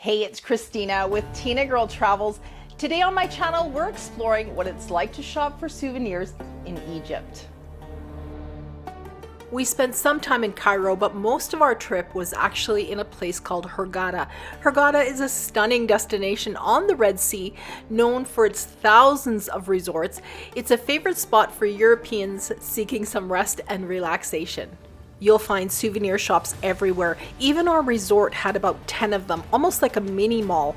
Hey, it's Christina with Tinagirl Travels. Today on my channel, we're exploring what it's like to shop for souvenirs in Egypt. We spent some time in Cairo, but most of our trip was actually in a place called Hurghada. Hurghada is a stunning destination on the Red Sea, known for its thousands of resorts. It's a favorite spot for Europeans seeking some rest and relaxation. You'll find souvenir shops everywhere. Even our resort had about 10 of them, almost like a mini mall.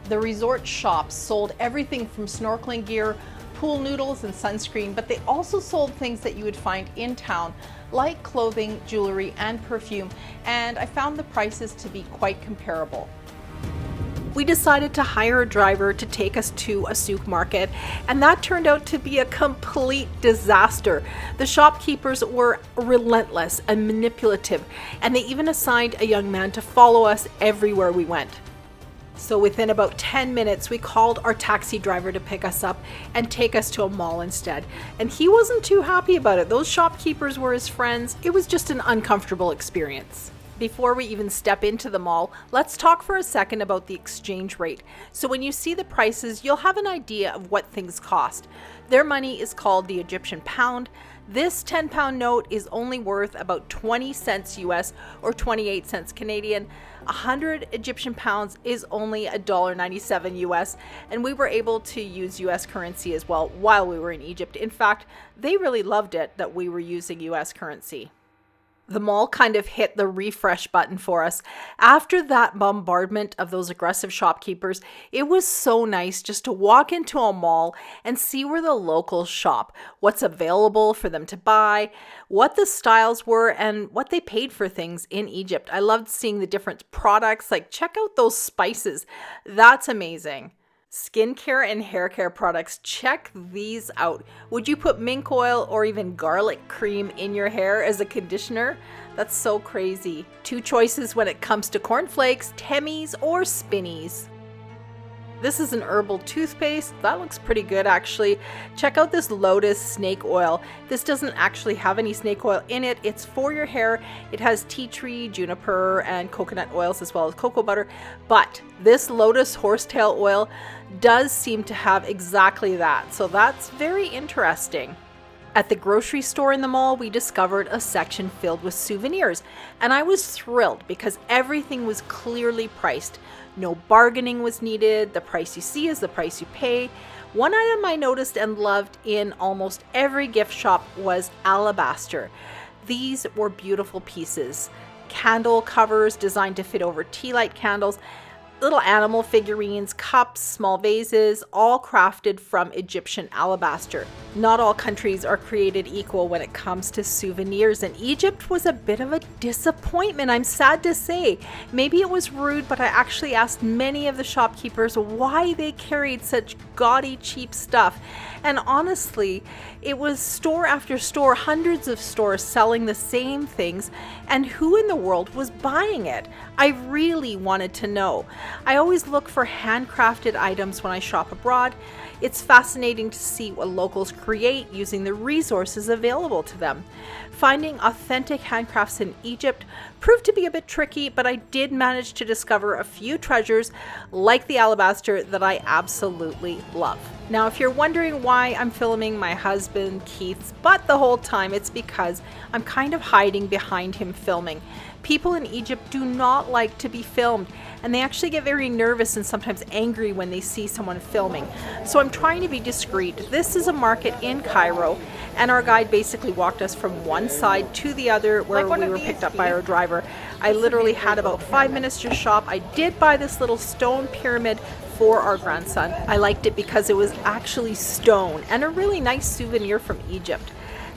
The resort shops sold everything from snorkeling gear, pool noodles, and sunscreen, but they also sold things that you would find in town, like clothing, jewelry, and perfume, and I found the prices to be quite comparable. We decided to hire a driver to take us to a souk market, and that turned out to be a complete disaster. The shopkeepers were relentless and manipulative, and they even assigned a young man to follow us everywhere we went. So within about 10 minutes, we called our taxi driver to pick us up and take us to a mall instead. And he wasn't too happy about it. Those shopkeepers were his friends. It was just an uncomfortable experience. Before we even step into the mall, let's talk for a second about the exchange rate. So when you see the prices, you'll have an idea of what things cost. Their money is called the Egyptian pound. This 10-pound note is only worth about 20 cents US or 28 cents Canadian. 100 Egyptian pounds is only $1.97 US, and we were able to use US currency as well while we were in Egypt. In fact, they really loved it that we were using US currency. The mall kind of hit the refresh button for us. After that bombardment of those aggressive shopkeepers, it was so nice just to walk into a mall and see where the locals shop, what's available for them to buy, what the styles were, and what they paid for things in Egypt. I loved seeing the different products, like check out those spices. That's amazing. Skincare and hair care products, check these out. Would you put mink oil or even garlic cream in your hair as a conditioner? That's so crazy. Two choices when it comes to cornflakes, Temmies or Spinnies. This is an herbal toothpaste. That looks pretty good actually. Check out this Lotus snake oil. This doesn't actually have any snake oil in it. It's for your hair. It has tea tree, juniper, and coconut oils as well as cocoa butter. But this Lotus horsetail oil does seem to have exactly that. So that's very interesting. At the grocery store in the mall, we discovered a section filled with souvenirs, and I was thrilled because everything was clearly priced. No bargaining was needed. The price you see is the price you pay. One item I noticed and loved in almost every gift shop was alabaster. These were beautiful pieces. Candle covers designed to fit over tea light candles, little animal figurines, cups, small vases, all crafted from Egyptian alabaster. Not all countries are created equal when it comes to souvenirs, and Egypt was a bit of a disappointment, I'm sad to say. Maybe it was rude, but I actually asked many of the shopkeepers why they carried such gaudy, cheap stuff. And honestly, it was store after store, hundreds of stores selling the same things, and who in the world was buying it? I really wanted to know. I always look for handcrafted items when I shop abroad. It's fascinating to see what locals create using the resources available to them. Finding authentic handcrafts in Egypt proved to be a bit tricky, but I did manage to discover a few treasures like the alabaster that I absolutely love. Now, if you're wondering why I'm filming my husband Keith's butt the whole time, it's because I'm kind of hiding behind him filming. People in Egypt do not like to be filmed, and they actually get very nervous and sometimes angry when they see someone filming. So I'm trying to be discreet. This is a market in Cairo, and our guide basically walked us from one side to the other where we were picked up by our driver. I literally had about 5 minutes to shop. I did buy this little stone pyramid for our grandson. I liked it because it was actually stone and a really nice souvenir from Egypt.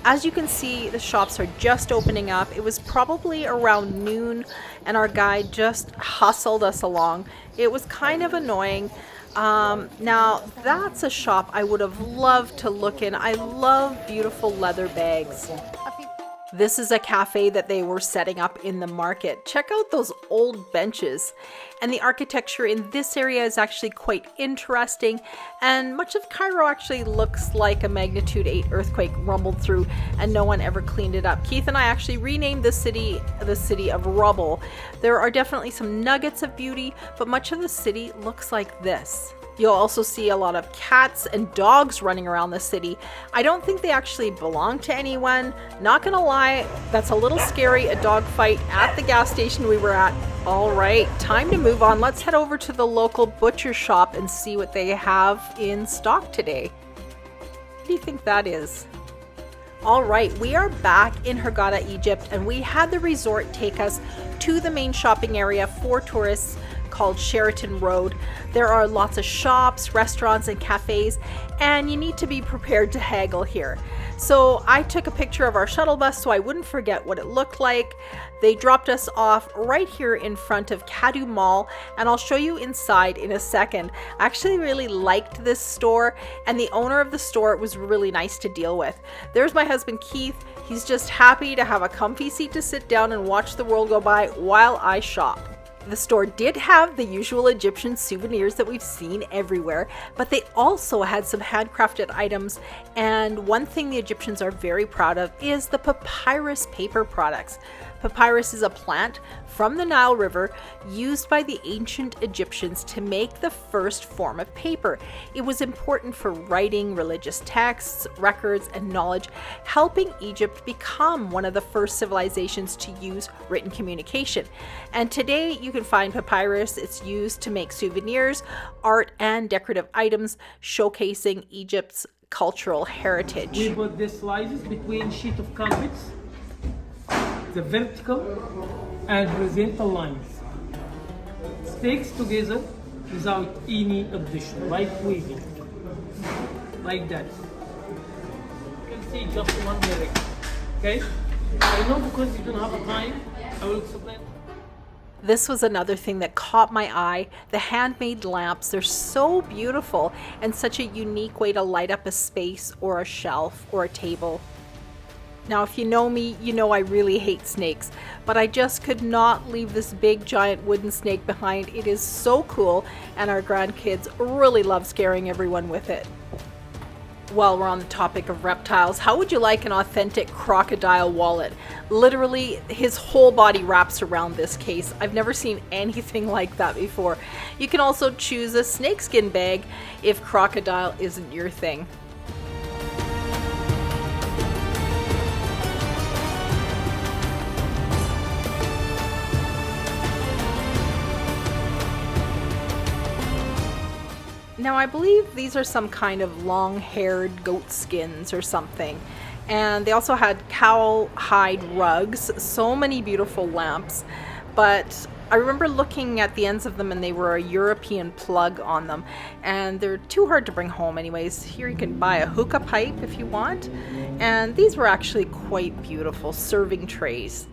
As you can see, the shops are just opening up. It was probably around noon, and our guide just hustled us along. It was kind of annoying. Now, that's a shop I would have loved to look in. I love beautiful leather bags. This is a cafe that they were setting up in the market. Check out those old benches. And the architecture in this area is actually quite interesting. And much of Cairo actually looks like a magnitude 8 earthquake rumbled through and no one ever cleaned it up. Keith and I actually renamed the city of Rubble. There are definitely some nuggets of beauty, but much of the city looks like this. You'll also see a lot of cats and dogs running around the city. I don't think they actually belong to anyone. Not gonna lie, that's a little scary, a dog fight at the gas station we were at. All right, time to move on. Let's head over to the local butcher shop and see what they have in stock today. What do you think that is? All right, we are back in Hurghada, Egypt, and we had the resort take us to the main shopping area for tourists called Sheraton Road. There are lots of shops, restaurants, and cafes, and you need to be prepared to haggle here. So I took a picture of our shuttle bus so I wouldn't forget what it looked like. They dropped us off right here in front of Kad Mall, and I'll show you inside in a second. I actually really liked this store, and the owner of the store was really nice to deal with. There's my husband Keith. He's just happy to have a comfy seat to sit down and watch the world go by while I shop. The store did have the usual Egyptian souvenirs that we've seen everywhere, but they also had some handcrafted items, and one thing the Egyptians are very proud of is the papyrus paper products. Papyrus is a plant from the Nile River used by the ancient Egyptians to make the first form of paper. It was important for writing religious texts, records, and knowledge, helping Egypt become one of the first civilizations to use written communication. And today you can find papyrus. It's used to make souvenirs, art, and decorative items showcasing Egypt's cultural heritage. We put the slices between sheet of carpets, the vertical and horizontal lines. Sticks together without any addition, like weaving, like that. You can see just one direct. Okay? I know because you don't have a time, I will explain. This was another thing that caught my eye. The handmade lamps, they're so beautiful and such a unique way to light up a space or a shelf or a table. Now, if you know me, you know I really hate snakes, but I just could not leave this big giant wooden snake behind. It is so cool, and our grandkids really love scaring everyone with it. While we're on the topic of reptiles, how would you like an authentic crocodile wallet? Literally, his whole body wraps around this case. I've never seen anything like that before. You can also choose a snakeskin bag if crocodile isn't your thing. Now, I believe these are some kind of long-haired goat skins or something. And they also had cow hide rugs, so many beautiful lamps. But I remember looking at the ends of them and they were a European plug on them. And they're too hard to bring home anyways. Here you can buy a hookah pipe if you want. And these were actually quite beautiful serving trays.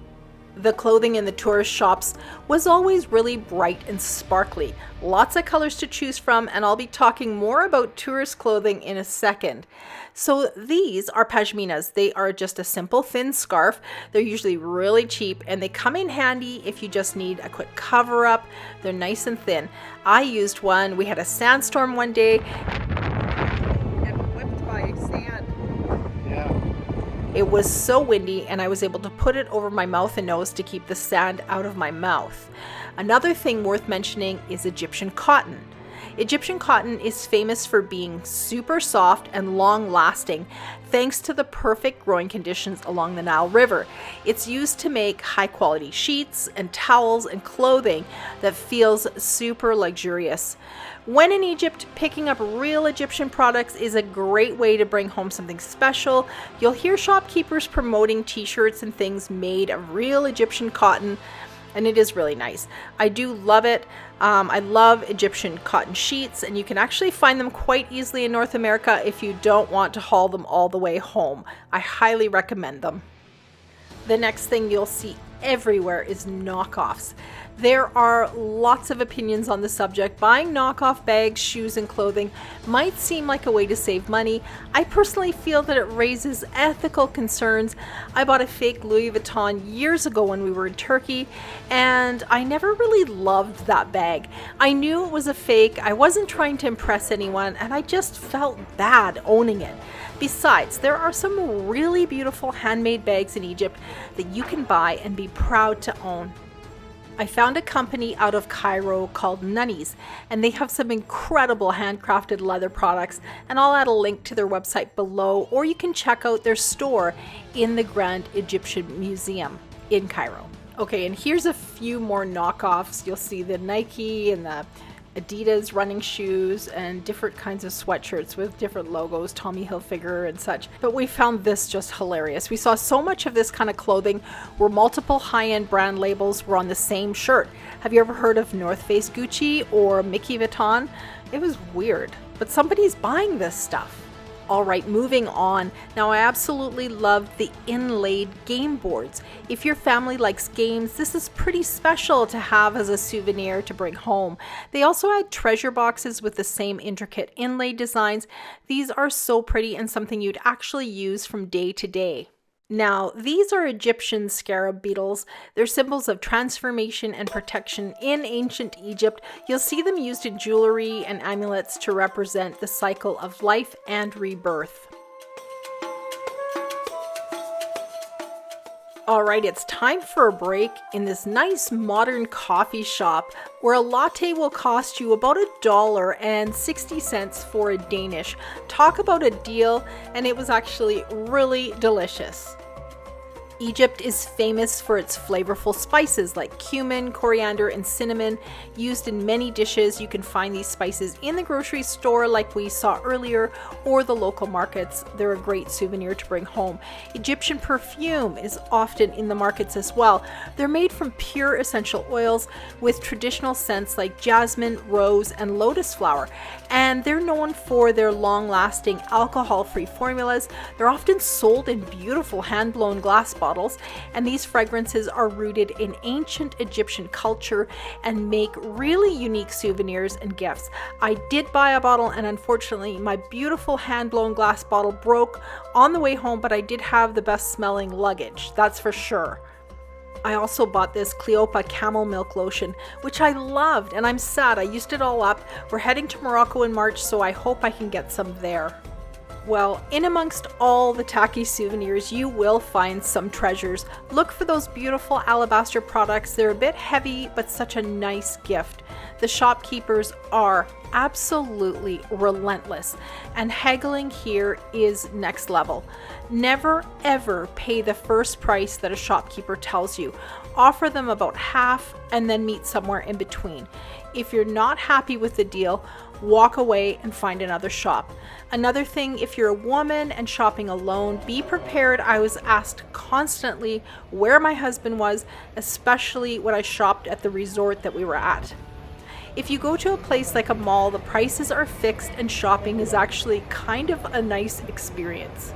The clothing in the tourist shops was always really bright and sparkly. Lots of colors to choose from, and I'll be talking more about tourist clothing in a second. So these are pashminas. They are just a simple thin scarf. They're usually really cheap, and they come in handy if you just need a quick cover up. They're nice and thin. I used one. We had a sandstorm one day and whipped by sand. Yeah. It was so windy, and I was able to put it over my mouth and nose to keep the sand out of my mouth. Another thing worth mentioning is Egyptian cotton. Egyptian cotton is famous for being super soft and long-lasting thanks to the perfect growing conditions along the Nile River. It's used to make high-quality sheets and towels and clothing that feels super luxurious. When in Egypt, picking up real Egyptian products is a great way to bring home something special. You'll hear shopkeepers promoting t-shirts and things made of real Egyptian cotton, and it is really nice. I do love it. I love Egyptian cotton sheets, and you can actually find them quite easily in North America if you don't want to haul them all the way home. I highly recommend them. The next thing you'll see everywhere is knockoffs. There are lots of opinions on the subject. Buying knockoff bags, shoes, and clothing might seem like a way to save money. I personally feel that it raises ethical concerns. I bought a fake Louis Vuitton years ago when we were in Turkey, and I never really loved that bag. I knew it was a fake, I wasn't trying to impress anyone, and I just felt bad owning it. Besides, there are some really beautiful handmade bags in Egypt that you can buy and be proud to own. I found a company out of Cairo called Nunnies, and they have some incredible handcrafted leather products, and I'll add a link to their website below, or you can check out their store in the Grand Egyptian Museum in Cairo. Okay, and here's a few more knockoffs. You'll see the Nike and the Adidas running shoes and different kinds of sweatshirts with different logos, Tommy Hilfiger and such. But we found this just hilarious. We saw so much of this kind of clothing where multiple high-end brand labels were on the same shirt. Have you ever heard of North Face Gucci or Mickey Vuitton? It was weird, but somebody's buying this stuff. All right, moving on. Now, I absolutely love the inlaid game boards. If your family likes games, this is pretty special to have as a souvenir to bring home. They also had treasure boxes with the same intricate inlay designs. These are so pretty and something you'd actually use from day to day. Now, these are Egyptian scarab beetles. They're symbols of transformation and protection in ancient Egypt. You'll see them used in jewelry and amulets to represent the cycle of life and rebirth. All right, it's time for a break in this nice modern coffee shop where a latte will cost you about $1.60 for a Danish. Talk about a deal, and it was actually really delicious. Egypt is famous for its flavorful spices like cumin, coriander, and cinnamon used in many dishes. You can find these spices in the grocery store like we saw earlier, or the local markets. They're a great souvenir to bring home. Egyptian perfume is often in the markets as well. They're made from pure essential oils with traditional scents like jasmine, rose, and lotus flower. And they're known for their long-lasting alcohol-free formulas. They're often sold in beautiful hand-blown glass bottles, and these fragrances are rooted in ancient Egyptian culture and make really unique souvenirs and gifts. I did buy a bottle, and unfortunately my beautiful hand-blown glass bottle broke on the way home, but I did have the best smelling luggage, that's for sure. I also bought this Cleopa camel milk lotion, which I loved, and I'm sad I used it all up. We're heading to Morocco in March, so I hope I can get some there. Well, in amongst all the tacky souvenirs, you will find some treasures. Look for those beautiful alabaster products. They're a bit heavy, but such a nice gift. The shopkeepers are absolutely relentless, and haggling here is next level. Never ever pay the first price that a shopkeeper tells you. Offer them about half and then meet somewhere in between. If you're not happy with the deal, walk away and find another shop. Another thing, if you're a woman and shopping alone, be prepared. I was asked constantly where my husband was, especially when I shopped at the resort that we were at. If you go to a place like a mall, the prices are fixed and shopping is actually kind of a nice experience.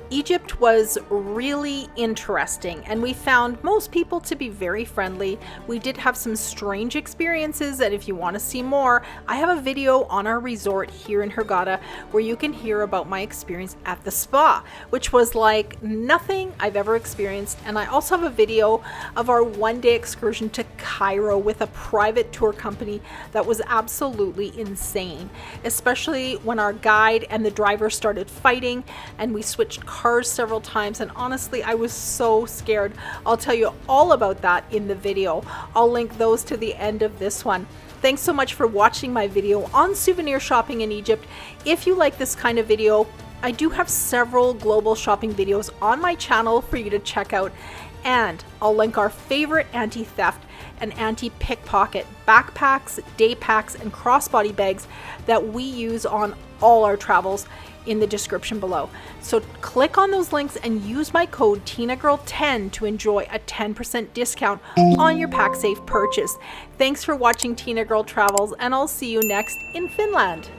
Egypt was really interesting, and we found most people to be very friendly. We did have some strange experiences, and if you want to see more, I have a video on our resort here in Hurghada where you can hear about my experience at the spa, which was like nothing I've ever experienced. And I also have a video of our one-day excursion to Cairo with a private tour company that was absolutely insane, especially when our guide and the driver started fighting and we switched cars several times, and honestly I was so scared. I'll tell you all about that in the video. I'll link those to the end of this one. Thanks so much for watching my video on souvenir shopping in Egypt. If you like this kind of video, I do have several global shopping videos on my channel for you to check out, and I'll link our favorite anti-theft and anti-pickpocket backpacks, day packs, and crossbody bags that we use on all our travels in the description below. So click on those links and use my code Tinagirl10 to enjoy a 10% discount on your PackSafe purchase. Thanks for watching Tinagirl Travels, and I'll see you next in Finland.